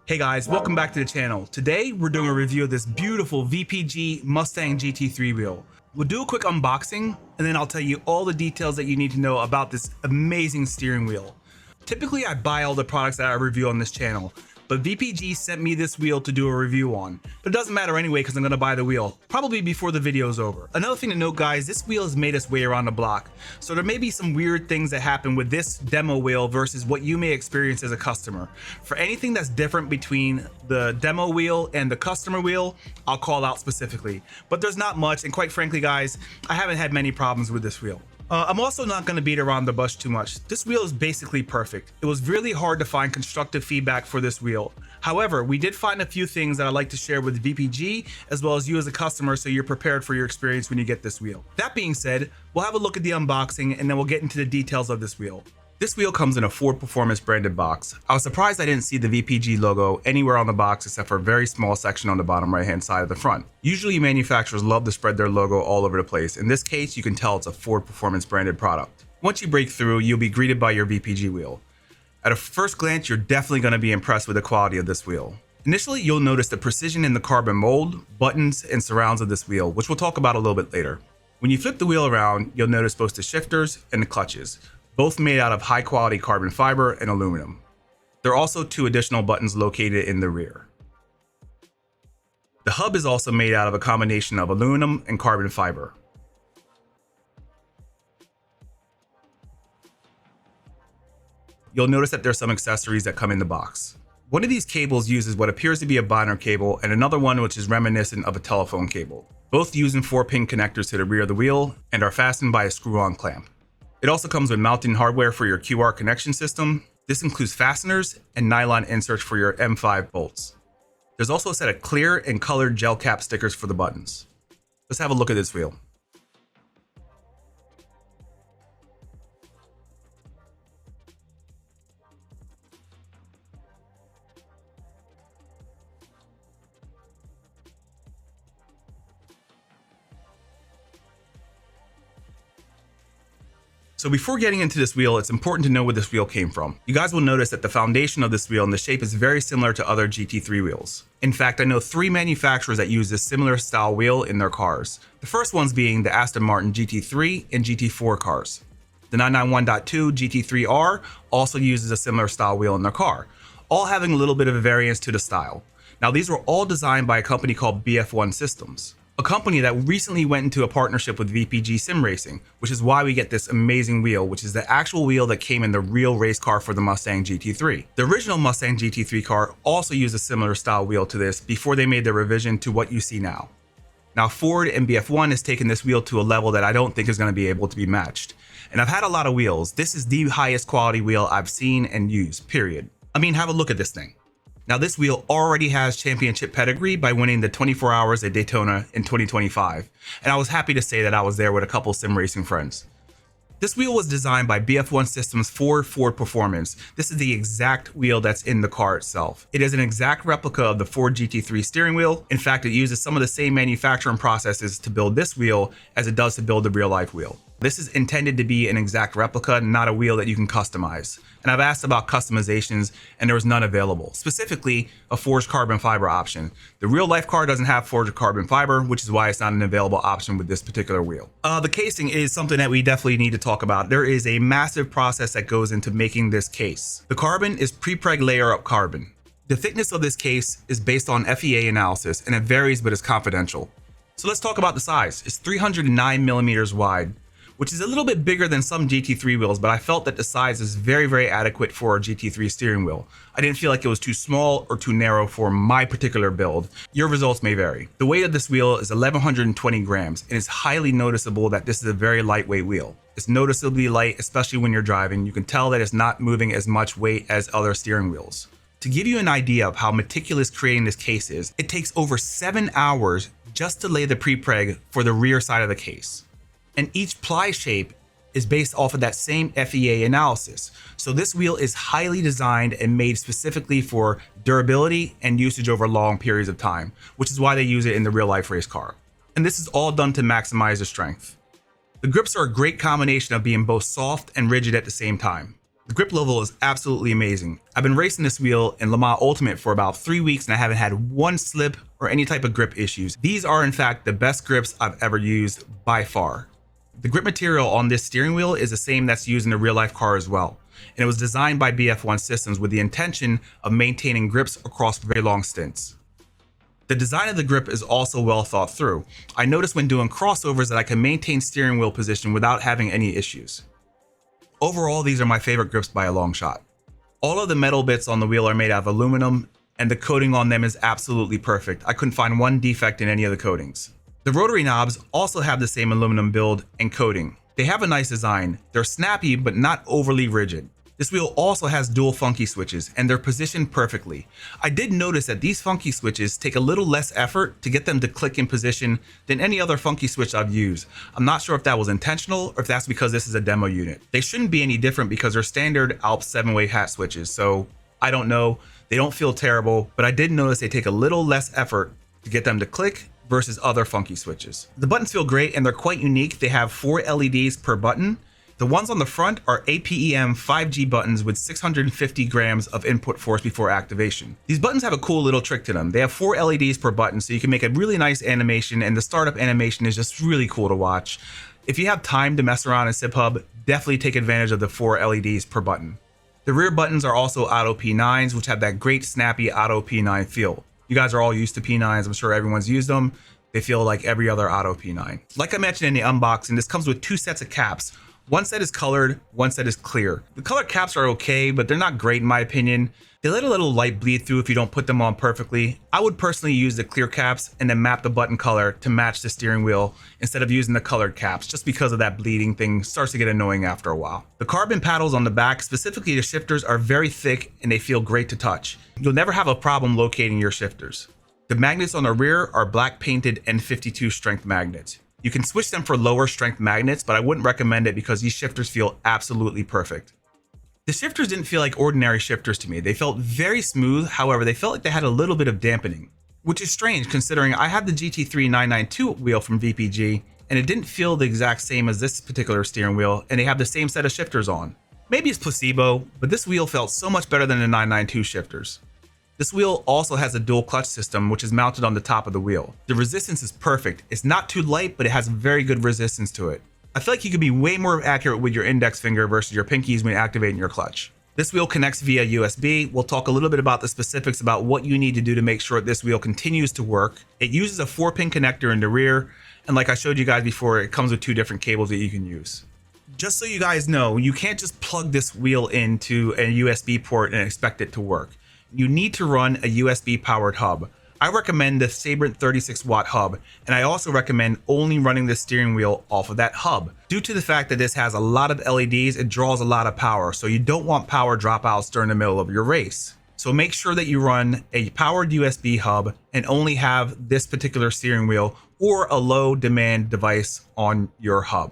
Hey guys, welcome back to the channel. Today we're doing a review of this beautiful VPG Mustang GT3 wheel. We'll do a quick unboxing and then I'll tell you all the details that you need to know about this amazing steering wheel. Typically I buy all the products that I review on this channel, but VPG sent me this wheel to do a review on. But it doesn't matter anyway because I'm going to buy the wheel, probably before the video is over. Another thing to note guys, this wheel has made its way around the block. So there may be some weird things that happen with this demo wheel versus what you may experience as a customer. For anything that's different between the demo wheel and the customer wheel, I'll call out specifically. But there's not much, and quite frankly guys, I haven't had many problems with this wheel. I'm also not going to beat around the bush too much. This wheel is basically perfect. It was really hard to find constructive feedback for this wheel. However, we did find a few things that I'd like to share with VPG as well as you as a customer so you're prepared for your experience when you get this wheel. That being said, we'll have a look at the unboxing and then we'll get into the details of this wheel. This wheel comes in a Ford Performance branded box. I was surprised I didn't see the VPG logo anywhere on the box except for a very small section on the bottom right hand side of the front. Usually manufacturers love to spread their logo all over the place. In this case, you can tell it's a Ford Performance branded product. Once you break through, you'll be greeted by your VPG wheel. At a first glance, you're definitely going to be impressed with the quality of this wheel. Initially, you'll notice the precision in the carbon mold, buttons, and surrounds of this wheel, which we'll talk about a little bit later. When you flip the wheel around, you'll notice both the shifters and the clutches, both made out of high quality carbon fiber and aluminum. There are also two additional buttons located in the rear. The hub is also made out of a combination of aluminum and carbon fiber. You'll notice that there's some accessories that come in the box. One of these cables uses what appears to be a binder cable and another one which is reminiscent of a telephone cable, both using 4-pin connectors to the rear of the wheel and are fastened by a screw-on clamp. It also comes with mounting hardware for your QR connection system. This includes fasteners and nylon inserts for your M5 bolts. There's also a set of clear and colored gel cap stickers for the buttons. Let's have a look at this wheel. So before getting into this wheel, it's important to know where this wheel came from. You guys will notice that the foundation of this wheel and the shape is very similar to other GT3 wheels. In fact, I know 3 manufacturers that use this similar style wheel in their cars. The first ones being the Aston Martin GT3 and GT4 cars. The 991.2 GT3R also uses a similar style wheel in their car, all having a little bit of a variance to the style. Now these were all designed by a company called BF1 Systems, a company that recently went into a partnership with VPG Sim Racing, which is why we get this amazing wheel, which is the actual wheel that came in the real race car for the Mustang GT3. The original Mustang GT3 car also used a similar style wheel to this before they made the revision to what you see now. Now Ford and BF1 has taken this wheel to a level that I don't think is going to be able to be matched. And I've had a lot of wheels. This is the highest quality wheel I've seen and used, period. I mean, have a look at this thing. Now this wheel already has championship pedigree by winning the 24 Hours at Daytona in 2025, and I was happy to say that I was there with a couple sim racing friends. This wheel was designed by BF1 Systems for Ford Performance. This is the exact wheel that's in the car itself. It is an exact replica of the Ford GT3 steering wheel. In fact, it uses some of the same manufacturing processes to build this wheel as it does to build the real life wheel. This is intended to be an exact replica, not a wheel that you can customize. And I've asked about customizations and there was none available, specifically a forged carbon fiber option. The real life car doesn't have forged carbon fiber, which is why it's not an available option with this particular wheel. The casing is something that we definitely need to talk about. There is a massive process that goes into making this case. The carbon is pre-preg layer up carbon. The thickness of this case is based on FEA analysis and it varies but is confidential. So let's talk about the size. It's 309 millimeters wide, which is a little bit bigger than some GT3 wheels, but I felt that the size is very, very adequate for a GT3 steering wheel. I didn't feel like it was too small or too narrow for my particular build. Your results may vary. The weight of this wheel is 1,120 grams, and it's highly noticeable that this is a very lightweight wheel. It's noticeably light, especially when you're driving. You can tell that it's not moving as much weight as other steering wheels. To give you an idea of how meticulous creating this case is, it takes over 7 hours just to lay the pre-preg for the rear side of the case. And each ply shape is based off of that same FEA analysis. So this wheel is highly designed and made specifically for durability and usage over long periods of time, which is why they use it in the real life race car. And this is all done to maximize the strength. The grips are a great combination of being both soft and rigid at the same time. The grip level is absolutely amazing. I've been racing this wheel in Le Mans Ultimate for about 3 weeks and I haven't had one slip or any type of grip issues. These are in fact the best grips I've ever used by far. The grip material on this steering wheel is the same that's used in a real life car as well. And it was designed by BF1 Systems with the intention of maintaining grips across very long stints. The design of the grip is also well thought through. I noticed when doing crossovers that I can maintain steering wheel position without having any issues. Overall, these are my favorite grips by a long shot. All of the metal bits on the wheel are made out of aluminum, and the coating on them is absolutely perfect. I couldn't find one defect in any of the coatings. The rotary knobs also have the same aluminum build and coating. They have a nice design. They're snappy, but not overly rigid. This wheel also has dual funky switches, and they're positioned perfectly. I did notice that these funky switches take a little less effort to get them to click in position than any other funky switch I've used. I'm not sure if that was intentional or if that's because this is a demo unit. They shouldn't be any different because they're standard Alps 7-way hat switches, so I don't know. They don't feel terrible, but I did notice they take a little less effort to get them to click versus other funky switches. The buttons feel great and they're quite unique. They have 4 LEDs per button. The ones on the front are APEM 5G buttons with 650 grams of input force before activation. These buttons have a cool little trick to them. They have 4 LEDs per button, so you can make a really nice animation, and the startup animation is just really cool to watch. If you have time to mess around in SIP-Hub, definitely take advantage of the 4 LEDs per button. The rear buttons are also auto P9s, which have that great snappy auto P9 feel. You guys are all used to P9s, I'm sure everyone's used them. They feel like every other auto P9. Like I mentioned in the unboxing, this comes with 2 sets of caps. One set is colored, one set is clear. The colored caps are okay, but they're not great in my opinion. They let a little light bleed through if you don't put them on perfectly. I would personally use the clear caps and then map the button color to match the steering wheel instead of using the colored caps, just because of that bleeding thing starts to get annoying after a while. The carbon paddles on the back, specifically the shifters, are very thick and they feel great to touch. You'll never have a problem locating your shifters. The magnets on the rear are black painted N52 strength magnets. You can switch them for lower strength magnets, but I wouldn't recommend it because these shifters feel absolutely perfect. The shifters didn't feel like ordinary shifters to me. They felt very smooth, however, they felt like they had a little bit of dampening, which is strange considering I had the GT3 992 wheel from VPG and it didn't feel the exact same as this particular steering wheel, and they have the same set of shifters on. Maybe it's placebo, but this wheel felt so much better than the 992 shifters. This wheel also has a dual clutch system, which is mounted on the top of the wheel. The resistance is perfect. It's not too light, but it has very good resistance to it. I feel like you could be way more accurate with your index finger versus your pinkies when activating your clutch. This wheel connects via USB. We'll talk a little bit about the specifics about what you need to do to make sure this wheel continues to work. It uses a 4-pin connector in the rear, and like I showed you guys before, it comes with 2 different cables that you can use. Just so you guys know, you can't just plug this wheel into a USB port and expect it to work. You need to run a USB powered hub. I recommend the Sabrent 36-watt hub, and I also recommend only running the steering wheel off of that hub. Due to the fact that this has a lot of LEDs, it draws a lot of power, so you don't want power dropouts during the middle of your race. So make sure that you run a powered USB hub and only have this particular steering wheel or a low demand device on your hub.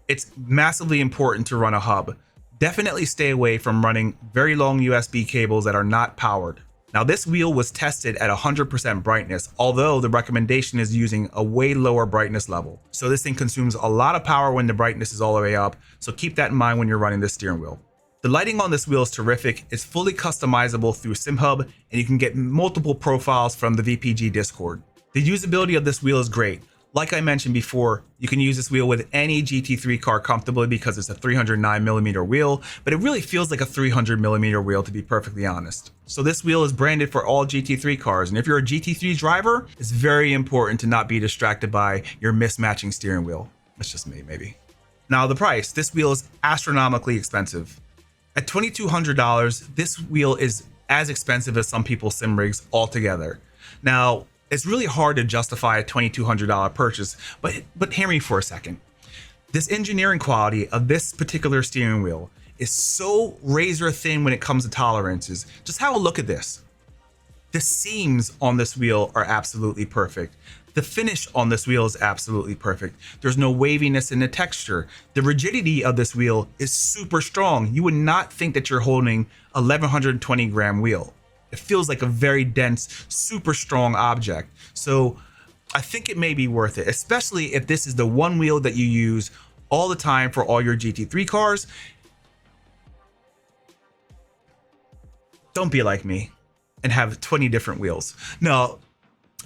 It's massively important to run a hub. Definitely stay away from running very long USB cables that are not powered. Now this wheel was tested at 100% brightness, although the recommendation is using a way lower brightness level. So this thing consumes a lot of power when the brightness is all the way up, so keep that in mind when you're running this steering wheel. The lighting on this wheel is terrific. It's fully customizable through SimHub, and you can get multiple profiles from the VPG Discord. The usability of this wheel is great. Like I mentioned before, you can use this wheel with any GT3 car comfortably because it's a 309mm wheel, but it really feels like a 300mm wheel, to be perfectly honest. So this wheel is branded for all GT3 cars, and if you're a GT3 driver, it's very important to not be distracted by your mismatching steering wheel. That's just me, maybe. Now the price. This wheel is astronomically expensive. At $2,200, this wheel is as expensive as some people's sim rigs altogether. Now, it's really hard to justify a $2,200 purchase, but hear me for a second. This engineering quality of this particular steering wheel is so razor thin when it comes to tolerances. Just have a look at this. The seams on this wheel are absolutely perfect. The finish on this wheel is absolutely perfect. There's no waviness in the texture. The rigidity of this wheel is super strong. You would not think that you're holding a 1120 gram wheel. It feels like a very dense, super strong object. So I think it may be worth it, especially if this is the one wheel that you use all the time for all your GT3 cars. Don't be like me and have 20 different wheels. No,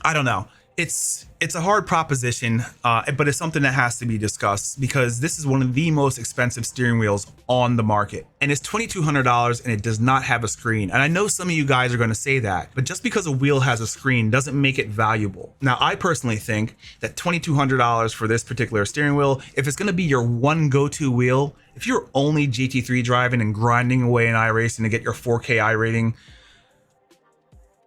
I don't know. It's a hard proposition, but it's something that has to be discussed because this is one of the most expensive steering wheels on the market. And it's $2,200 and it does not have a screen. And I know some of you guys are going to say that, but just because a wheel has a screen doesn't make it valuable. Now, I personally think that $2,200 for this particular steering wheel, if it's going to be your one go-to wheel, if you're only GT3 driving and grinding away in iRacing to get your 4K iRating,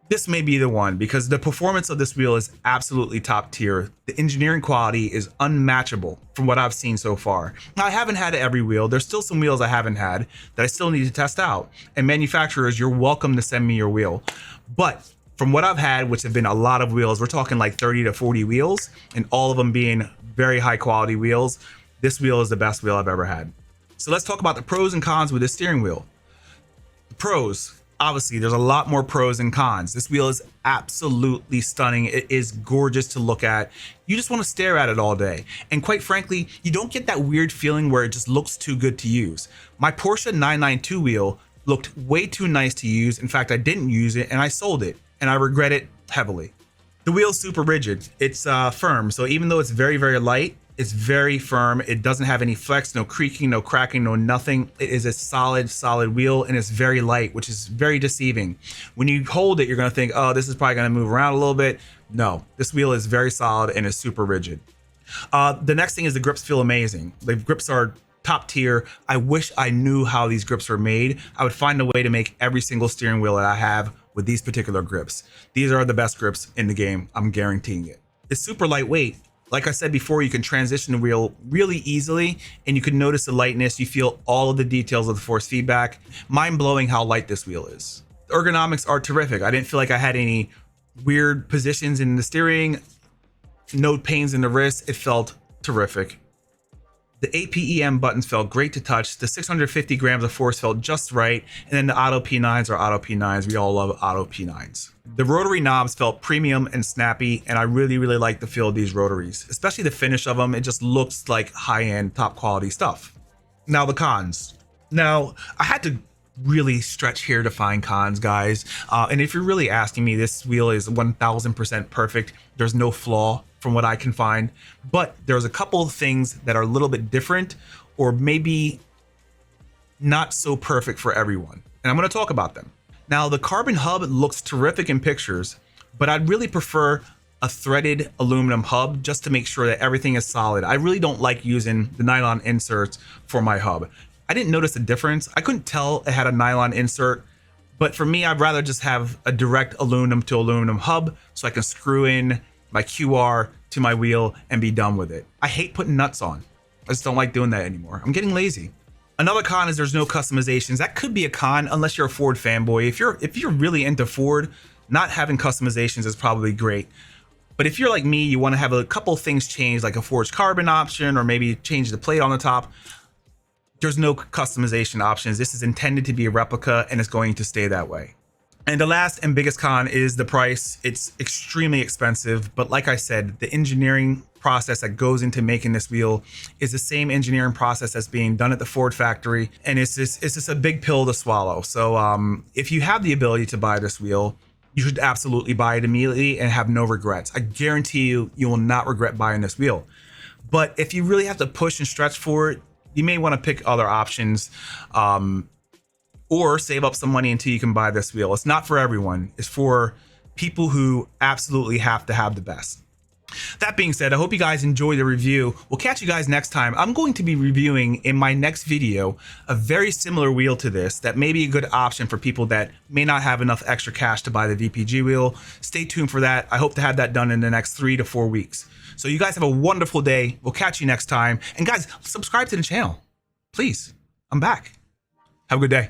this may be the one because the performance of this wheel is absolutely top tier. The engineering quality is unmatchable from what I've seen so far. Now, I haven't had every wheel. There's still some wheels I haven't had that I still need to test out. And manufacturers, you're welcome to send me your wheel. But from what I've had, which have been a lot of wheels, we're talking like 30 to 40 wheels, and all of them being very high quality wheels, this wheel is the best wheel I've ever had. So let's talk about the pros and cons with this steering wheel. The pros. Obviously, there's a lot more pros and cons. This wheel is absolutely stunning. It is gorgeous to look at. You just want to stare at it all day. And quite frankly, you don't get that weird feeling where it just looks too good to use. My Porsche 992 wheel looked way too nice to use. In fact, I didn't use it and I sold it, and I regret it heavily. The wheel's super rigid. It's firm. So even though it's very, very light, it's very firm. It doesn't have any flex, no creaking, no cracking, no nothing. It is a solid wheel, and it's very light, which is very deceiving. When you hold it, you're gonna think, oh, this is probably gonna move around a little bit. No, this wheel is very solid and is super rigid. The next thing is the grips feel amazing. The grips are top tier. I wish I knew how these grips were made. I would find a way to make every single steering wheel that I have with these particular grips. These are the best grips in the game. I'm guaranteeing it. It's super lightweight. Like I said before, you can transition the wheel really easily and you can notice the lightness. You feel all of the details of the force feedback. Mind blowing how light this wheel is. The ergonomics are terrific. I didn't feel like I had any weird positions in the steering, no pains in the wrist. It felt terrific. The APEM buttons felt great to touch. The 650 grams of force felt just right. And then the auto P9s are auto P9s. We all love auto P9s. The rotary knobs felt premium and snappy, and I really, really like the feel of these rotaries, especially the finish of them. It just looks like high-end, top quality stuff. Now the cons. Now, I had to really stretch here to find cons, guys. And if you're really asking me, this wheel is 1000% perfect. There's no flaw from what I can find, but there's a couple of things that are a little bit different or maybe not so perfect for everyone. And I'm going to talk about them. Now, the carbon hub looks terrific in pictures, but I'd really prefer a threaded aluminum hub just to make sure that everything is solid. I really don't like using the nylon inserts for my hub. I didn't notice a difference. I couldn't tell it had a nylon insert, but for me, I'd rather just have a direct aluminum to aluminum hub so I can screw in my QR to my wheel and be done with it. I hate putting nuts on. I just don't like doing that anymore. I'm getting lazy. Another con is there's no customizations. That could be a con unless you're a Ford fanboy. If you're really into Ford, not having customizations is probably great. But if you're like me, you want to have a couple things changed, like a forged carbon option, or maybe change the plate on the top. There's no customization options. This is intended to be a replica and it's going to stay that way. And the last and biggest con is the price. It's extremely expensive, but like I said, the engineering process that goes into making this wheel is the same engineering process that's being done at the Ford factory, and it's just a big pill to swallow. So if you have the ability to buy this wheel, you should absolutely buy it immediately and have no regrets. I guarantee you, you will not regret buying this wheel. But if you really have to push and stretch for it, you may want to pick other options. Or save up some money until you can buy this wheel. It's not for everyone. It's for people who absolutely have to have the best. That being said, I hope you guys enjoyed the review. We'll catch you guys next time. I'm going to be reviewing in my next video a very similar wheel to this that may be a good option for people that may not have enough extra cash to buy the VPG wheel. Stay tuned for that. I hope to have that done in the next 3 to 4 weeks. So you guys have a wonderful day. We'll catch you next time. And guys, subscribe to the channel. Please, I'm back. Have a good day.